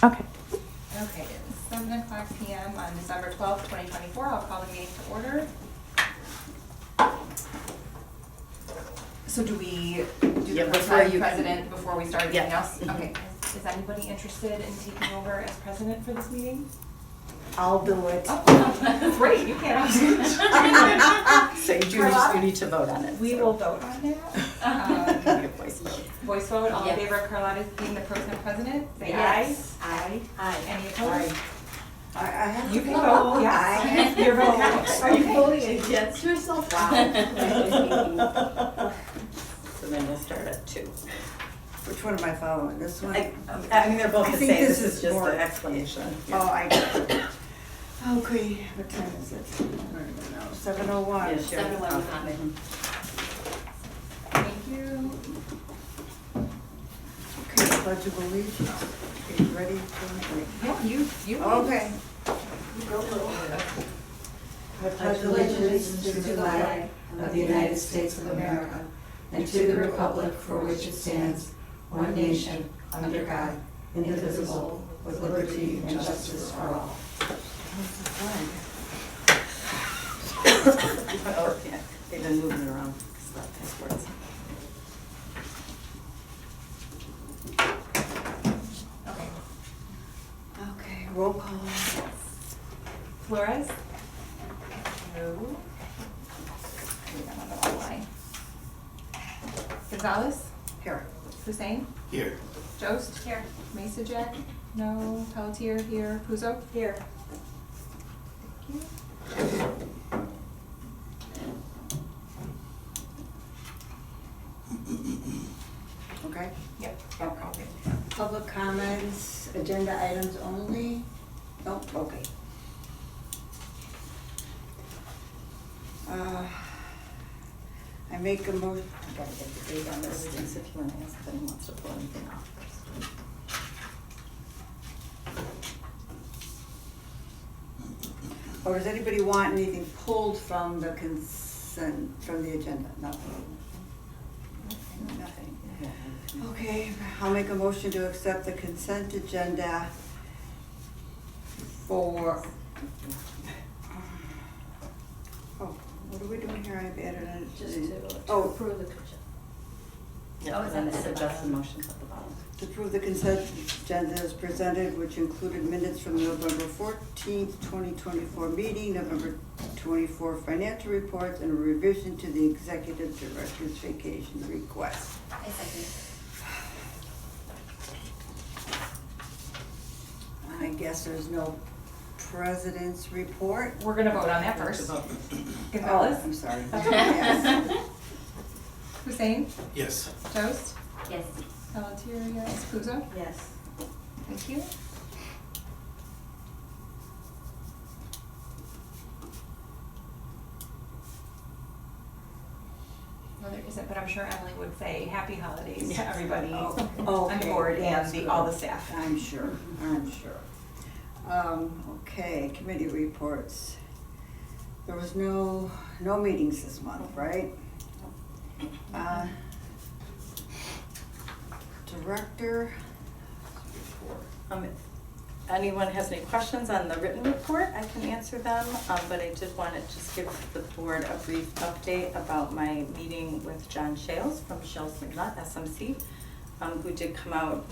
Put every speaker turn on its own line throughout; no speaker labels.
Okay.
Okay, it's 7:00 p.m. on December 12th, 2024. I'll call the meeting to order. So do we do
Yeah,
the
before
first
you-
president before we start anything
Yeah.
else? Okay. Is anybody interested in taking over as president for this meeting?
I'll do it.
Oh, that's great. You can't.
So you do,
Carlotta?
you need to vote on it.
We
so.
will vote on that.
Give me a voice vote.
Voice vote. All in
Yes.
favor of Carlotta being the pro tem president? Say
Yes.
aye.
Aye.
Any opposed?
I have
You
to
can
vote.
vote, yes. Your vote counts.
Are you
Okay.
voting against yourself? Wow.
So then we'll start at 2.
Which one am I following? This one?
I mean, they're both
I
the
think
same,
this
this is
is
just
more-
an explanation.
Oh, I get it. Okay, what time is it? I don't even know. 7:01.
Yeah, sure.
7:11.
Thank you.
Okay, Pledge of Allegiance. Are you ready for
Yeah, you.
it? Okay. I
pledge allegiance to the flag of the United States of America and to the republic for which it stands, one nation, under God, indivisible, with liberty and justice for all.
What's the flag?
Oh, yeah, they've been moving it around, because of passports.
Okay.
Okay, roll call.
Flores? No. We got another online. Gonzalez?
Here.
Hussein?
Here.
Jost? Here. Mesa Jack? No. Pelletier here. Puzo? Here. Thank you.
Okay.
Yep.
Okay. Public comments, agenda items only? Nope, okay. I make a motion, I gotta get the date on this.
Just if you want to ask if anyone wants to pull anything off first.
Or does anybody want anything pulled from the consent, from the agenda? Nothing. Nothing. Okay, I'll make a motion to accept the consent agenda for, oh, what are we doing here? I've added it.
Just to
Oh.
approve the consent.
Yeah,
Oh,
and
is
then
that at the
suggest the
bottom?
motions at the bottom.
To approve the consent agenda as presented, which included minutes from the November 14th, 2024 meeting, November 24 financial reports, and a revision to the executive director's vacation request.
I second.
I guess there's no president's report.
We're gonna vote on that
To
first.
vote.
Oh,
Gonzalez?
I'm sorry.
That's okay.
Yes.
Hussein?
Yes.
Jost?
Yes.
Pelletier, yes. Puzo?
Yes.
Thank you. No, there isn't, but I'm sure Emily would say happy holidays to
Yes.
everybody on
Okay,
board and
that's
all
good.
the staff.
I'm sure. Okay, committee reports. There was no meetings this month, right? Director.
If anyone has any questions on the written report, I can answer them, but I did want to just give the board a brief update about my meeting with John Shales from Shales McNutt SMC, who did come out,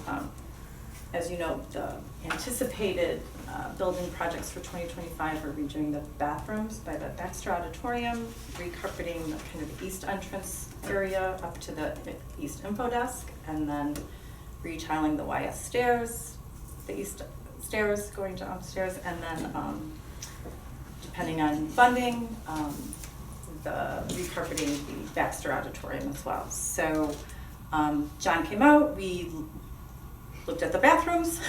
as you know, the anticipated building projects for 2025 are redoing the bathrooms by the Baxter Auditorium, recarpeting the kind of east entrance area up to the east info desk, and then retiling the YS stairs, the east stairs going to upstairs, and then depending on funding, the recarpeting the Baxter Auditorium as well. So John came out, we looked at the bathrooms,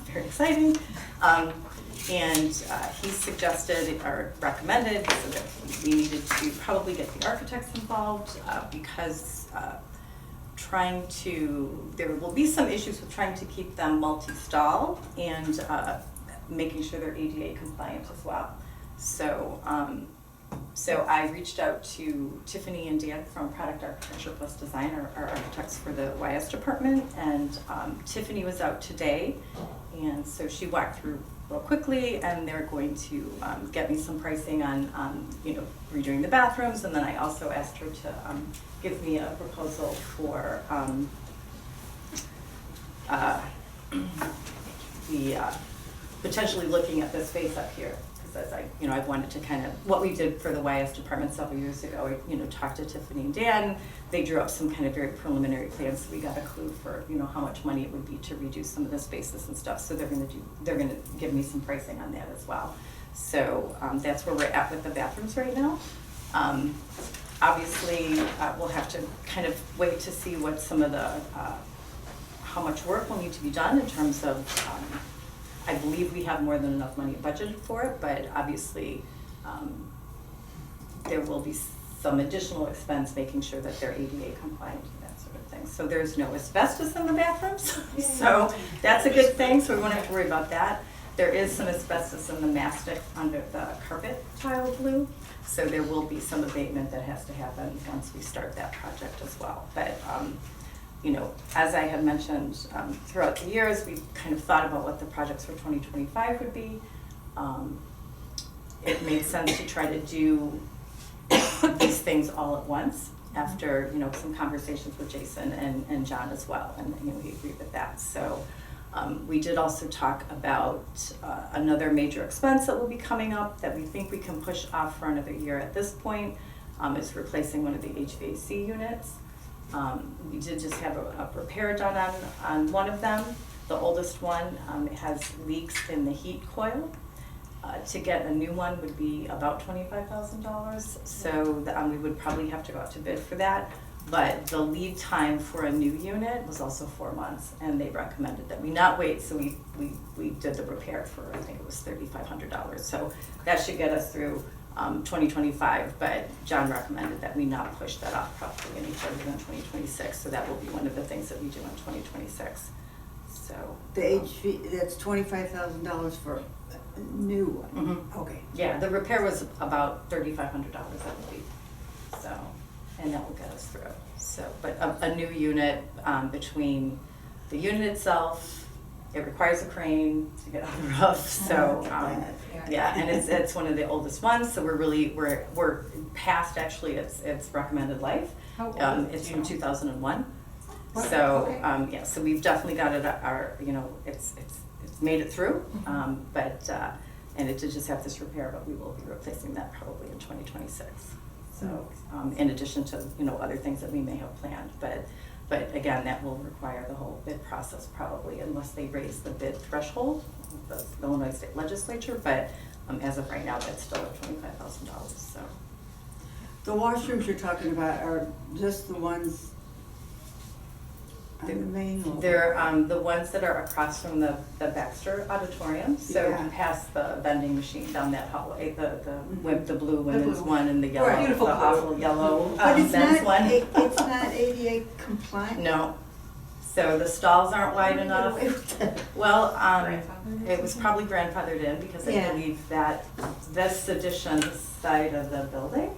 very exciting, and he suggested or recommended so that we needed to probably get the architects involved because there will be some issues with trying to keep them multi-stall and making sure they're ADA compliant as well. So I reached out to Tiffany and Dan from Product Architecture Plus Design, our architects for the YS department, and Tiffany was out today And so she walked through real quickly, and they're going to get me some pricing on, redoing the bathrooms. And then I also asked her to give me a proposal for potentially looking at the space up here. Because as I wanted to kind of, what we did for the YS department several years ago, I talked to Tiffany and Dan. They drew up some kind of very preliminary plans, so we got a clue for, how much money it would be to redo some of the spaces and stuff. So they're gonna give me some pricing on that as well. So that's where we're at with the bathrooms right now. Obviously, we'll have to kind of wait to see what some of the, how much work will need to be done in terms of, I believe we have more than enough money budgeted for it, but obviously, there will be some additional expense making sure that they're ADA compliant and that sort of thing. So there's no asbestos in the bathrooms, so that's a good thing, so we won't have to worry about that. There is some asbestos in the mastic under the carpet tile glue, so there will be some abatement that has to happen once we start that project as well. But as I had mentioned throughout the years, we've kind of thought about what the projects for 2025 would be. It made sense to try to do these things all at once after some conversations with Jason and John as well, and he agreed with that. So we did also talk about another major expense that will be coming up that we think we can push off for another year at this point. Is replacing one of the HVAC units. We did just have a repair done on one of them. The oldest one, it has leaks in the heat coil. To get a new one would be about $25,000. So we would probably have to go out to bid for that. But the lead time for a new unit was also 4 months, and they recommended that we not wait. So we did the repair for, I think it was $3,500. So that should get us through 2025, but John recommended that we not push that off probably any further than 2026, so that will be one of the things that we do in 2026. So
The HV, that's $25,000 for a new one?
Mm-hmm.
Okay.
Yeah, the repair was about $3,500, I believe. So, and that will get us through. So, but a new unit between the unit itself, it requires a crane to get on the roof. So, yeah, and it's one of the oldest ones. So we're past actually its recommended life.
How old
It's from 2001.
What?
So
Okay.
yeah, so we've definitely got it. It's made it through. But and it did just have this repair, but we will be replacing that probably in 2026. So in addition to other things that we may have planned, but again, that will require the whole bid process probably, unless they raise the bid threshold of the Illinois State Legislature. But as of right now, that's still at $25,000. So
The washrooms you're talking about are just the ones on the main level?
they're the ones that are across from the Baxter Auditorium. So
Yeah.
past the vending machine down that hallway, the blue women's
blue.
one and the yellow,
Right. Beautiful
the
blue.
awful yellow
But it's
men's
not,
one.
it's not ADA compliant?
No. So the stalls aren't wide enough. Well,
Grandfathered?
it was probably grandfathered in because I
Yeah.
believe that this addition side of the building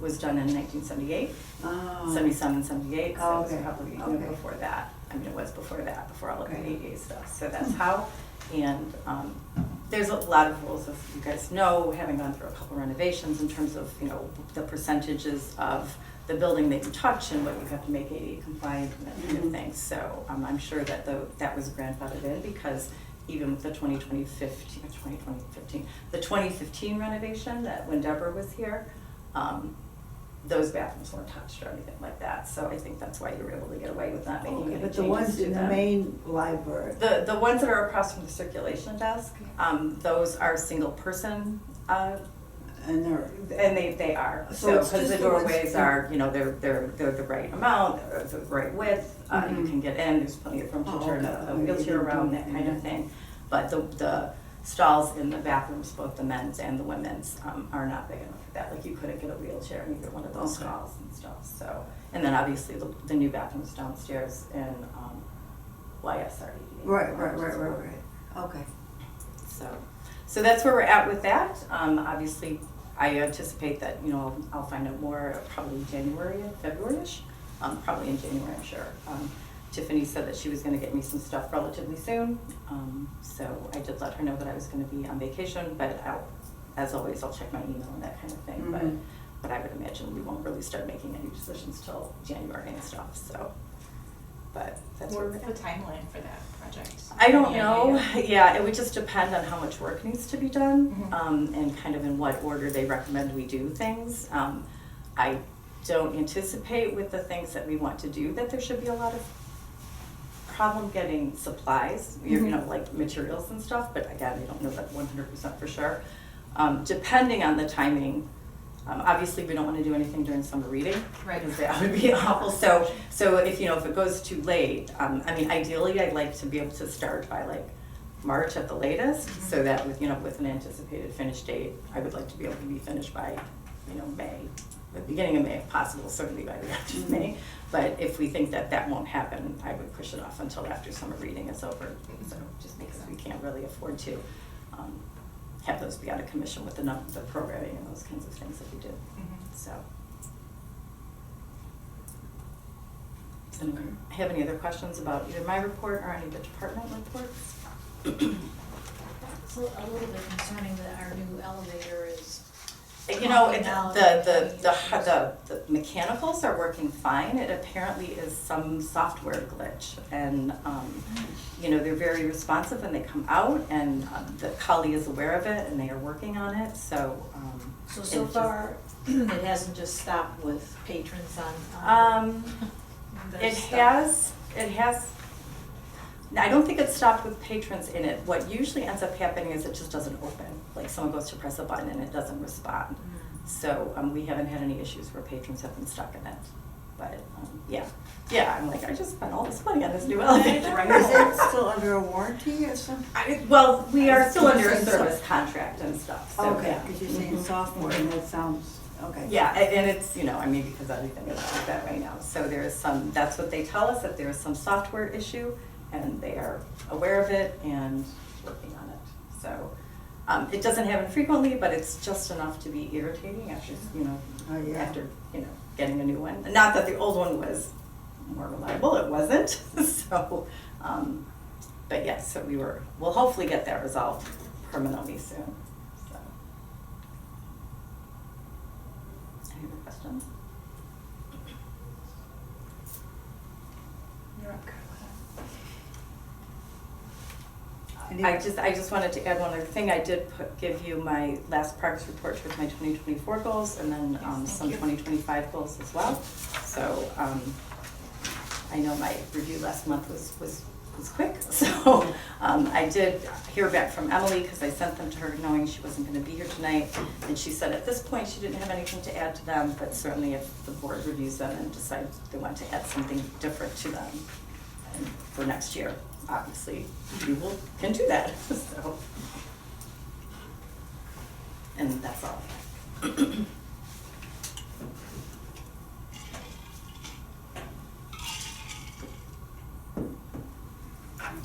was done in 1978,
Oh.
77, 78, so it was
Okay.
probably
Okay.
before that. I mean, it was before that, before all of the
Okay.
ADA stuff. So that's how, and there's a lot of rules, as you guys know, having gone through a couple renovations in terms of, the percentages of the building that you touch and what you have to make ADA compliant and that kind of thing. So I'm sure that that was grandfathered in because even with the 2015 renovation, that when Deborah was here, those bathrooms weren't touched or anything like that. So I think that's why you were able to get away with not making any
Okay, but
changes
the ones
to
in the
them.
main library?
The ones that are across from the circulation desk, those are single person,
And they're,
and they are.
So
So
it's
because the
just the ones
doorways
that-
are, they're the right amount, they're the right width. You
Mhm.
can get in. There's plenty of room to
Oh,
turn
okay.
a wheelchair around, that kind of thing. But the stalls in the bathrooms, both the men's and the women's, are not big enough for that. Like you couldn't get a wheelchair in either one of those
Okay.
stalls and stuff. So, and then obviously the new bathrooms downstairs in YS are ADA.
right. Okay.
So that's where we're at with that. Obviously, I anticipate that, I'll find out more probably January and February-ish, probably in January, I'm sure, Tiffany said that she was gonna get me some stuff relatively soon. So I did let her know that I was gonna be on vacation, but as always, I'll check my email and that kind of thing.
Mhm.
But I would imagine we won't really start making any decisions till January and stuff, so. But that's where we're
What's
at.
the timeline for that project?
I don't
Any
know.
idea?
Yeah, it would just depend on how much work needs to be done,
Mhm.
and kind of in what order they recommend we do things. I don't anticipate with the things that we want to do that there should be a lot of problem getting supplies, you
Mhm.
know, like materials and stuff, but again, I don't know that 100% for sure. Depending on the timing, obviously, we don't want to do anything during summer reading.
Right.
Because that would be awful. So if, you know, if it goes too late, I mean, ideally, I'd like to be able to start by like March at the latest,
Mhm.
so that with, you know, with an anticipated finish date, I would like to be able to be finished by, you know, May, the beginning of May if possible, certainly by the end of May. But if we think that that won't happen, I would push it off until after summer reading is over. So just because we can't really afford to have those be out of commission with the programming and those kinds of things that we do.
Mhm.
So. Does anyone have any other questions about either my report or any of the department reports?
It's a little bit concerning that our new elevator is.
You know,
falling down
the mechanicals are working fine. It apparently is some software glitch. And, you know, they're very responsive when they come out, and the Kali is aware of it and they are working on it, so.
So
it just-
far, it hasn't just stopped with patrons on. their
It
stuff.
has, I don't think it stopped with patrons in it. What usually ends up happening is it just doesn't open. Like someone goes to press a button and it doesn't respond. So we haven't had any issues where patrons have been stuck in it. But yeah, I'm like, I just spent all this money on this new elevator.
Is it still under a warranty or something?
Well, we are still under a service contract and stuff, so
Okay,
yeah.
because you're saying software and that sounds, okay.
Yeah, and it's, you know, I mean, because everything is like that right now. So there is some, that's what they tell us, that there is some software issue, and they are aware of it and working on it. So it doesn't happen frequently, but it's just enough to be irritating after, you know,
Oh, yeah.
after, you know, getting a new one. Not that the old one was more reliable, it wasn't. So, but yes, so we'll hopefully get that resolved permanently soon. So. Any other questions?
You're up, Carla.
I just wanted to add one other thing. I did give you my last progress report with my 2024 goals, and then
Yes,
some
thank you.
2025 goals as well. So I know my review last month was quick. So I did hear back from Emily because I sent them to her knowing she wasn't going to be here tonight, and she said at this point she didn't have anything to add to them, but certainly if the board reviews them and decides they want to add something different to them and for next year, obviously you can do that. So, and that's all.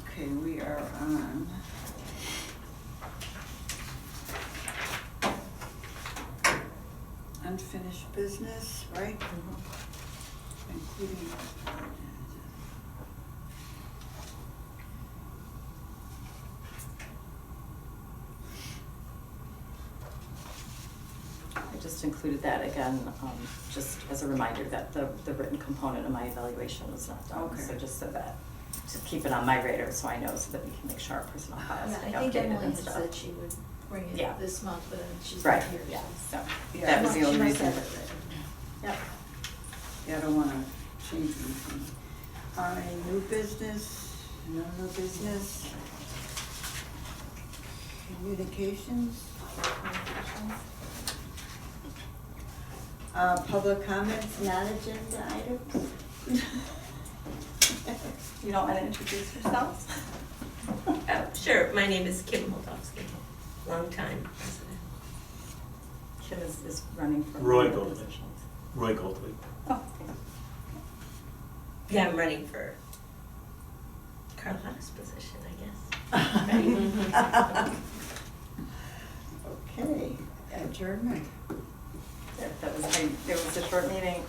Okay, we are on. Unfinished business, right? Including.
I just included that again, just as a reminder that the written component of my evaluation was not done.
Okay.
So just so that, to keep it on my radar so I know, so that we can make sure our personnel files
Yeah,
stay
I think
updated
Emily
and
had
stuff.
said she would bring
Yeah.
it this month, but she's
Right,
not here.
yeah, so
Yeah.
that was the
She
only
must
reason.
have it written.
Yep.
Yeah, I don't wanna change anything. New business, no new business. Communications. Public comments, non-agenda items.
You don't want to introduce yourselves?
Sure, my name is Kim Moldovsky, longtime resident.
Kim is running for
Roy
one of the
Goldman.
positions.
Roy Goldthwait.
Oh, okay.
Yeah, I'm running for Carlotta's position, I guess.
Okay, adjournment.
It was a short meeting.